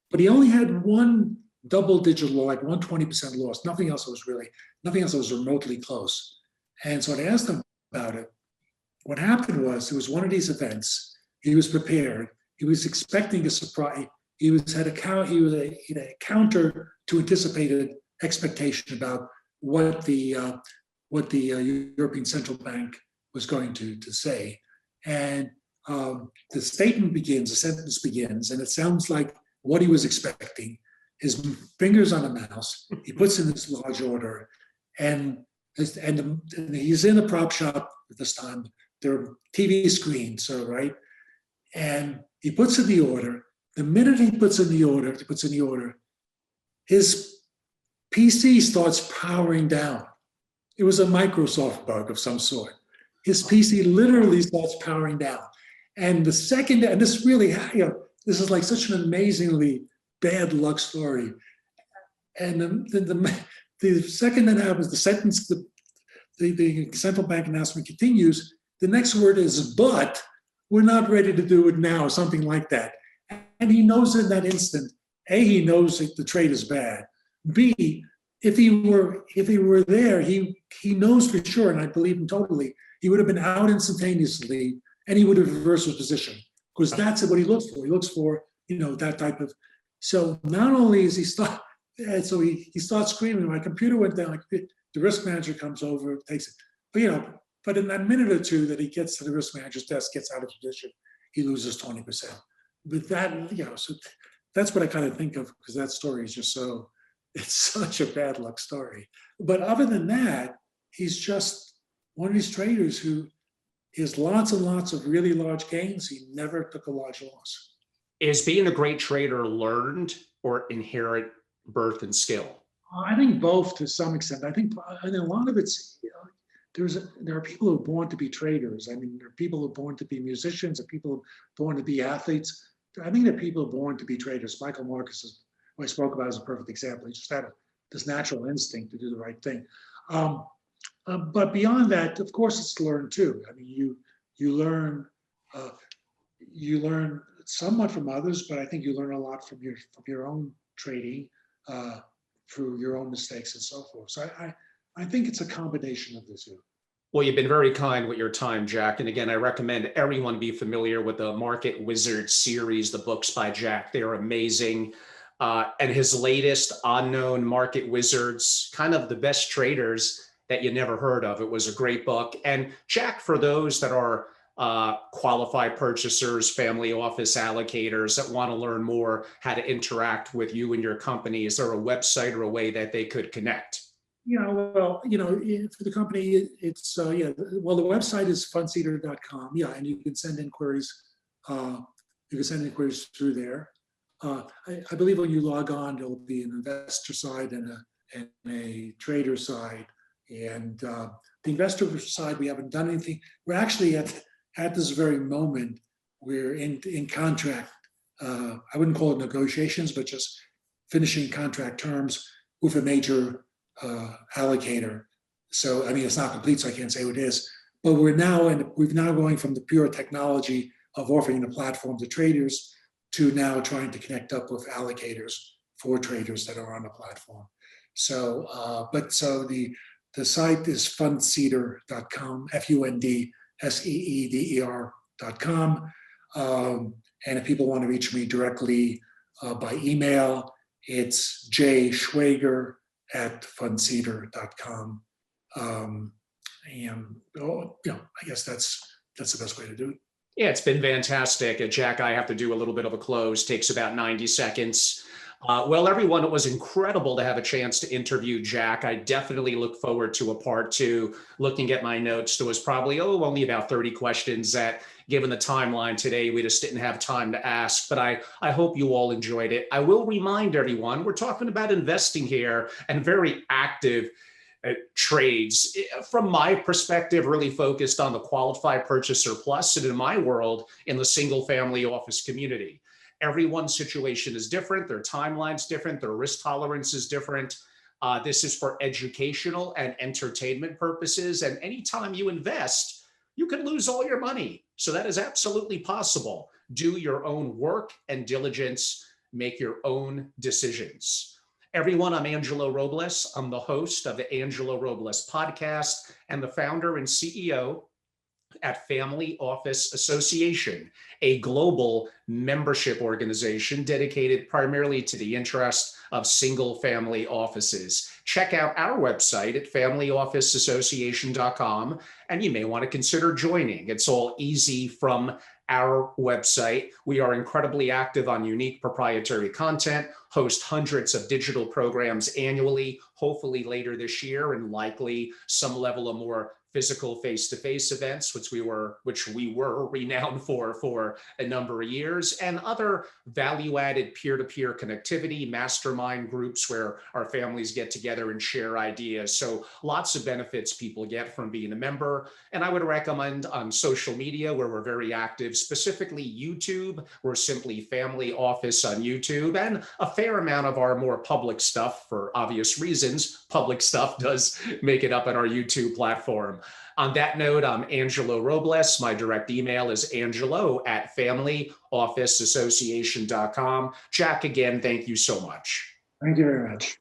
But he only had one double-digit loss, 120% loss. Nothing else was remotely close. And so I asked him about it. What happened was, it was one of these events. He was prepared. He was expecting a surprise. He had a counter to anticipated expectation about what the European Central Bank was going to say. And the sentence begins, and it sounds like what he was expecting. His fingers on the mouse, he puts in this large order, and he's in a prop shop at this time. There are TV screens, so right? And he puts in the order. The minute he puts in the order, his PC starts powering down. It was a Microsoft bug of some sort. His PC literally starts powering down. And the second, and this really, this is like such an amazingly bad luck story. And the second that happens, the sentence, the central bank announcement continues, the next word is, but we're not ready to do it now, something like that. And he knows in that instant, A, he knows that the trade is bad. B, if he were there, he knows for sure, and I believe him totally, he would have been out instantaneously and he would have reversed his position, because that's what he looks for. He looks for, that type of. So not only is he start, and so he starts screaming. My computer went down. Like the risk manager comes over, takes it. But in that minute or two that he gets to the risk manager's desk, gets out of position, he loses 20%. But that, so that's what I kind of think of, because that story is just so. It's such a bad luck story. But other than that, he's just one of these traders who has lots and lots of really large gains. He never took a large loss. Is being a great trader learned or inherent birth and skill? I think both to some extent. I think a lot of it's, there are people who are born to be traders. I mean, there are people who are born to be musicians, there are people who are born to be athletes. I think there are people who are born to be traders. Michael Marcus is, who I spoke about, as a perfect example. He just had this natural instinct to do the right thing. But beyond that, of course, it's learned too. I mean, you learn somewhat from others, but I think you learn a lot from your own trading through your own mistakes and so forth. So I think it's a combination of the two. Well, you've been very kind with your time, Jack. And again, I recommend everyone be familiar with the Market Wizards series, the books by Jack. They are amazing. And his latest, Unknown Market Wizards, kind of the best traders that you never heard of. It was a great book. And Jack, for those that are qualified purchasers, family office allocators that want to learn more how to interact with you and your company, is there a website or a way that they could connect? For the company, it's, the website is fundseeder.com. Yeah, and you can send inquiries. Through there. I believe when you log on, there'll be an investor side and a trader side. And the investor side, we haven't done anything. We're actually at this very moment, we're in contract. I wouldn't call it negotiations, but just finishing contract terms with a major allocator. So, I mean, it's not complete, so I can't say what it is. But we've now going from the pure technology of offering the platform to traders to now trying to connect up with allocators for traders that are on the platform. So, the site is fundseeder.com, FUNDSEEDER.com. And if people want to reach me directly by email, it's jschwager@fundseeder.com. I guess that's the best way to do it. Yeah, it's been fantastic. Jack, I have to do a little bit of a close. Takes about 90 seconds. Well, everyone, it was incredible to have a chance to interview Jack. I definitely look forward to a part two. Looking at my notes, there was probably, only about 30 questions that, given the timeline today, we just didn't have time to ask. But I hope you all enjoyed it. I will remind everyone, we're talking about investing here and very active trades. From my perspective, really focused on the qualified purchaser plus, and in my world, in the single family office community. Everyone's situation is different. Their timeline's different. Their risk tolerance is different. This is for educational and entertainment purposes. And anytime you invest, you can lose all your money. So that is absolutely possible. Do your own work and diligence. Make your own decisions. Everyone, I'm Angelo Robles. I'm the host of the Angelo Robles podcast and the founder and CEO at Family Office Association, a global membership organization dedicated primarily to the interest of single family offices. Check out our website at familyofficeassociation.com, and you may want to consider joining. It's all easy from our website. We are incredibly active on unique proprietary content, host hundreds of digital programs annually, hopefully later this year, and likely some level of more physical face-to-face events, which we were renowned for a number of years, and other value-added peer-to-peer connectivity, mastermind groups where our families get together and share ideas. So lots of benefits people get from being a member. And I would recommend on social media, where we're very active, specifically YouTube. We're simply Family Office on YouTube, and a fair amount of our more public stuff, for obvious reasons, public stuff does make it up on our YouTube platform. On that note, I'm Angelo Robles. My direct email is angelo@familyofficeassociation.com. Jack, again, thank you so much. Thank you very much.